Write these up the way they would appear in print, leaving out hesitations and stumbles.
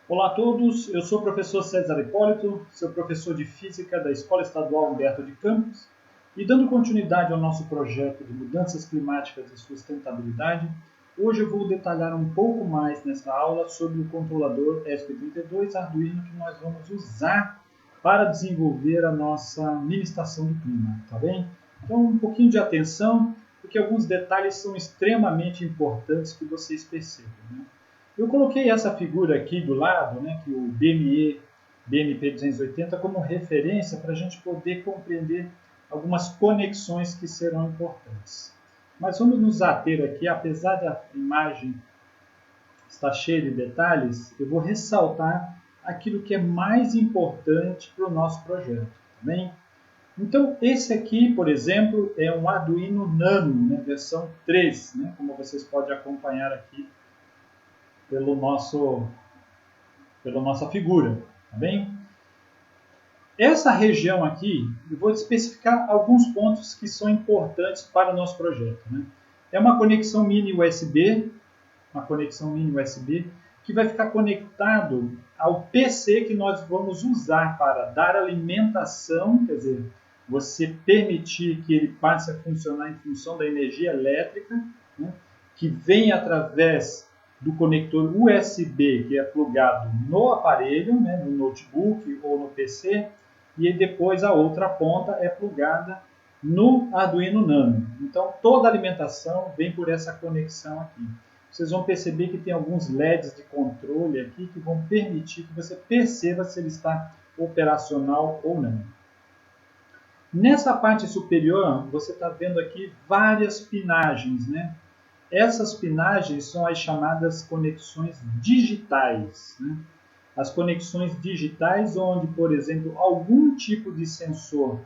Olá a todos, eu sou o professor César Hipólito, seu professor de Física da Escola Estadual Humberto de Campos, e dando continuidade ao nosso projeto de mudanças climáticas e sustentabilidade, hoje eu vou detalhar um pouco mais nessa aula sobre o controlador ESP32 Arduino que nós vamos usar para desenvolver a nossa mini estação do clima, tá bem? Então um pouquinho de atenção, porque alguns detalhes são extremamente importantes que vocês percebam, né? Eu coloquei essa figura aqui do lado, né, que o BME BMP280, como referência para a gente poder compreender algumas conexões que serão importantes. Mas vamos nos ater aqui, apesar da imagem estar cheia de detalhes, eu vou ressaltar aquilo que é mais importante para o nosso projeto, tá bem? Então, esse aqui, por exemplo, é um Arduino Nano, né, versão 3, né, como vocês podem acompanhar aqui pela nossa figura, tá bem? Essa região aqui, eu vou especificar alguns pontos que são importantes para o nosso projeto, né? É uma conexão mini USB, que vai ficar conectado ao PC que nós vamos usar para dar alimentação, quer dizer, você permitir que ele passe a funcionar em função da energia elétrica, né, que vem através do conector USB, que é plugado no aparelho, né, no notebook ou no PC, e depois a outra ponta é plugada no Arduino Nano. Então, toda a alimentação vem por essa conexão aqui. Vocês vão perceber que tem alguns LEDs de controle aqui que vão permitir que você perceba se ele está operacional ou não. Nessa parte superior, você está vendo aqui várias pinagens, né? Essas pinagens são as chamadas conexões digitais, né? As conexões digitais onde, por exemplo, algum tipo de sensor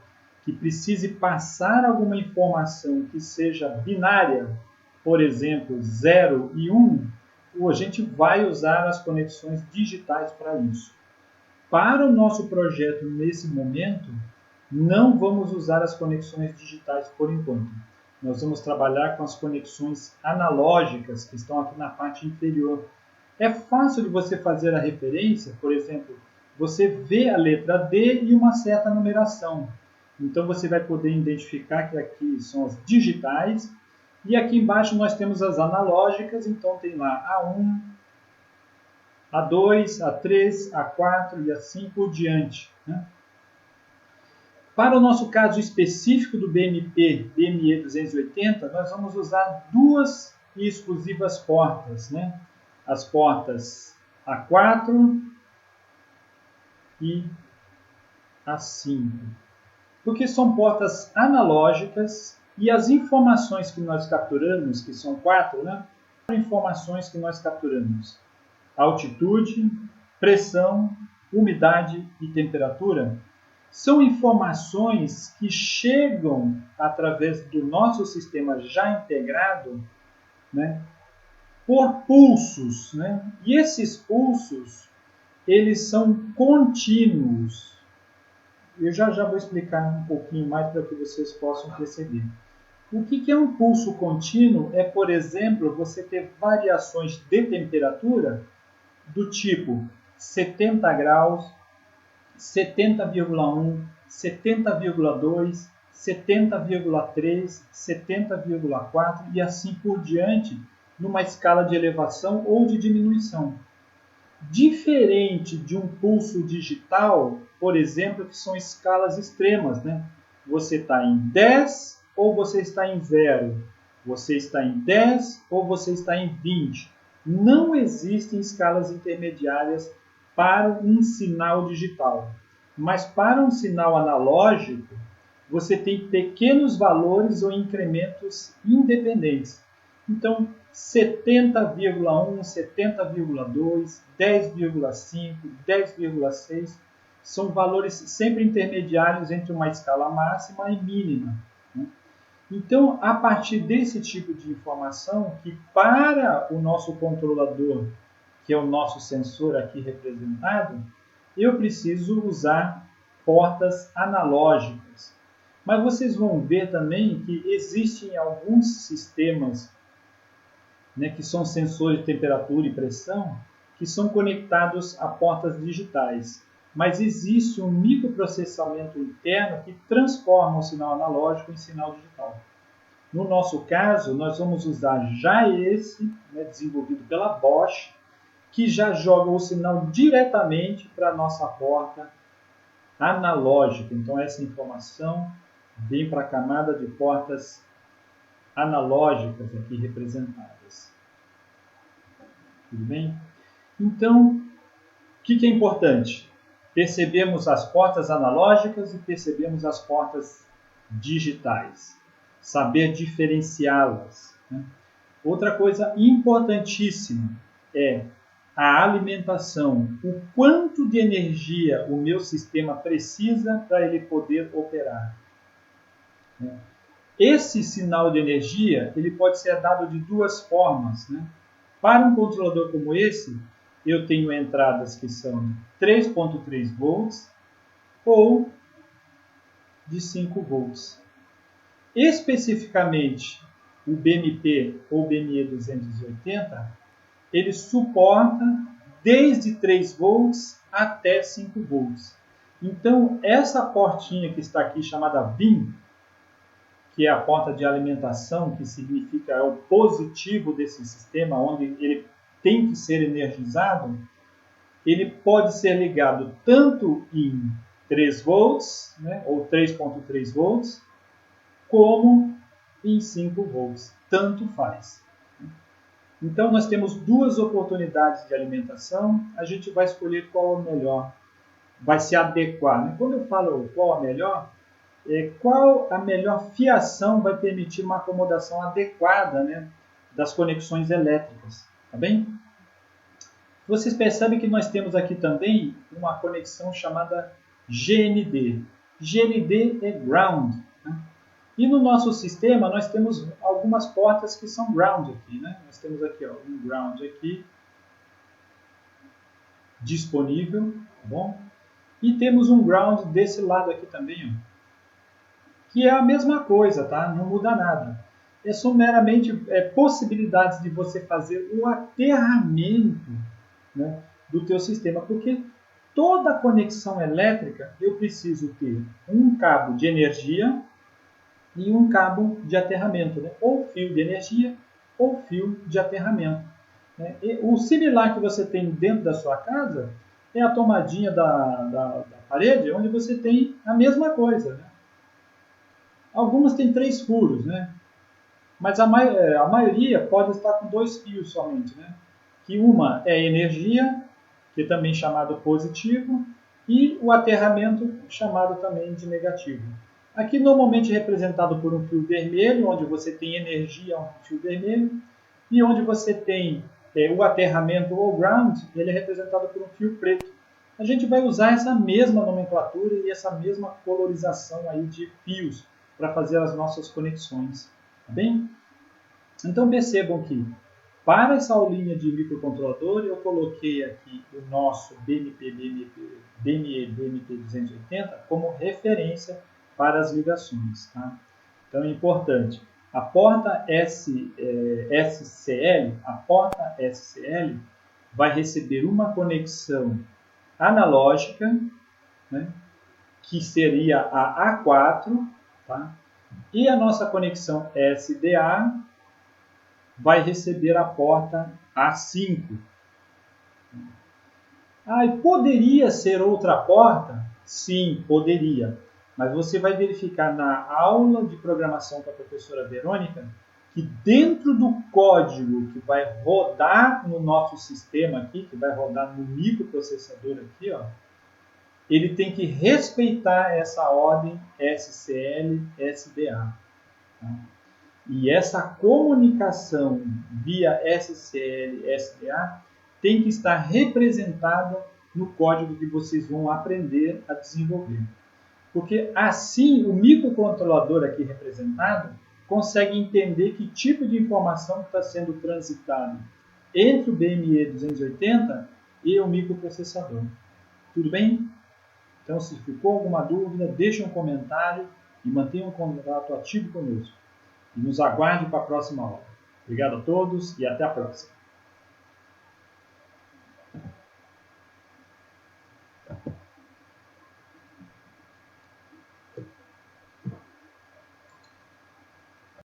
que precise passar alguma informação que seja binária, por exemplo, 0 e 1, a gente vai usar as conexões digitais para isso. Para o nosso projeto nesse momento, não vamos usar as conexões digitais por enquanto. Nós vamos trabalhar com as conexões analógicas que estão aqui na parte inferior. É fácil de você fazer a referência, por exemplo, você vê a letra D e uma certa numeração. Então você vai poder identificar que aqui são as digitais e aqui embaixo nós temos as analógicas, então tem lá A1, A2, A3, A4 e assim por diante, né? Para o nosso caso específico do BMP BME280, nós vamos usar duas e exclusivas portas, né? As portas A4 e A5. Porque são portas analógicas e as informações que nós capturamos, que são 4, né? Informações que nós capturamos: altitude, pressão, umidade e temperatura. São informações que chegam através do nosso sistema já integrado, né, por pulsos, né? E esses pulsos, eles são contínuos. Eu já vou explicar um pouquinho mais para que vocês possam perceber. O que é um pulso contínuo? É, por exemplo, você ter variações de temperatura do tipo 70 graus, 70,1, 70,2, 70,3, 70,4 e assim por diante, numa escala de elevação ou de diminuição. Diferente de um pulso digital, por exemplo, que são escalas extremas, né? Você está em 10 ou você está em 0, você está em 10 ou você está em 20. Não existem escalas intermediárias para um sinal digital. Mas para um sinal analógico, você tem pequenos valores ou incrementos independentes. Então, 70,1, 70,2, 10,5, 10,6 são valores sempre intermediários entre uma escala máxima e mínima, né? Então, a partir desse tipo de informação, que para o nosso controlador, que é o nosso sensor aqui representado, eu preciso usar portas analógicas. Mas vocês vão ver também que existem alguns sistemas, né, que são sensores de temperatura e pressão, que são conectados a portas digitais. Mas existe um microprocessamento interno que transforma o sinal analógico em sinal digital. No nosso caso, nós vamos usar já esse, desenvolvido pela Bosch, que já joga o sinal diretamente para a nossa porta analógica. Então, essa informação vem para a camada de portas analógicas aqui representadas. Tudo bem? Então, o que é importante? Percebemos as portas analógicas e percebemos as portas digitais. Saber diferenciá-las. Outra coisa importantíssima é a alimentação. O quanto de energia o meu sistema precisa para ele poder operar. Esse sinal de energia ele pode ser dado de duas formas. Para um controlador como esse, eu tenho entradas que são 3.3 volts ou de 5 volts. Especificamente, o BMP ou BME 280, ele suporta desde 3 volts até 5 volts. Então, essa portinha que está aqui, chamada VIN, que é a porta de alimentação, que significa é o positivo desse sistema, onde ele tem que ser energizado, ele pode ser ligado tanto em 3 volts, ou 3.3 volts, como em 5 volts. Tanto faz. Então, nós temos duas oportunidades de alimentação. A gente vai escolher qual é o melhor. Vai se adequar. Quando eu falo qual é o melhor, qual a melhor fiação vai permitir uma acomodação adequada das conexões elétricas. Tá bem? Vocês percebem que nós temos aqui também uma conexão chamada GND. GND é ground. E no nosso sistema nós temos algumas portas que são ground aqui. Nós temos aqui um ground aqui disponível. Tá bom? E temos um ground desse lado aqui também. Que é a mesma coisa, tá? Não muda nada. São meramente possibilidades de você fazer o aterramento do teu sistema, porque toda conexão elétrica eu preciso ter um cabo de energia e um cabo de aterramento, ou fio de energia ou fio de aterramento. O similar que você tem dentro da sua casa é a tomadinha da parede, onde você tem a mesma coisa. Algumas têm 3 furos, mas a maioria pode estar com 2 fios somente. Que uma é energia, que é também chamado positivo, e o aterramento, chamado também de negativo. Aqui normalmente representado por um fio vermelho, onde você tem energia, um fio vermelho, e onde você tem o aterramento ou ground, ele é representado por um fio preto. A gente vai usar essa mesma nomenclatura e essa mesma colorização aí de fios para fazer as nossas conexões. Tá bem? Então percebam que para essa aulinha de microcontrolador eu coloquei aqui o nosso BME 280 como referência para as ligações. Tá? Então é importante. A porta SCL vai receber uma conexão analógica, que seria a A4, tá? E a nossa conexão SDA vai receber a porta A5. E poderia ser outra porta? Sim, poderia. Mas você vai verificar na aula de programação com a professora Verônica que dentro do código que vai rodar no nosso sistema aqui, que vai rodar no microprocessador aqui, ele tem que respeitar essa ordem SCL-SDA. Tá? E essa comunicação via SCL-SDA tem que estar representada no código que vocês vão aprender a desenvolver. Porque assim o microcontrolador aqui representado consegue entender que tipo de informação está sendo transitado entre o BME 280 e o microprocessador. Tudo bem? Então, se ficou alguma dúvida, deixe um comentário e mantenha um contato ativo conosco. E nos aguarde para a próxima aula. Obrigado a todos e até a próxima.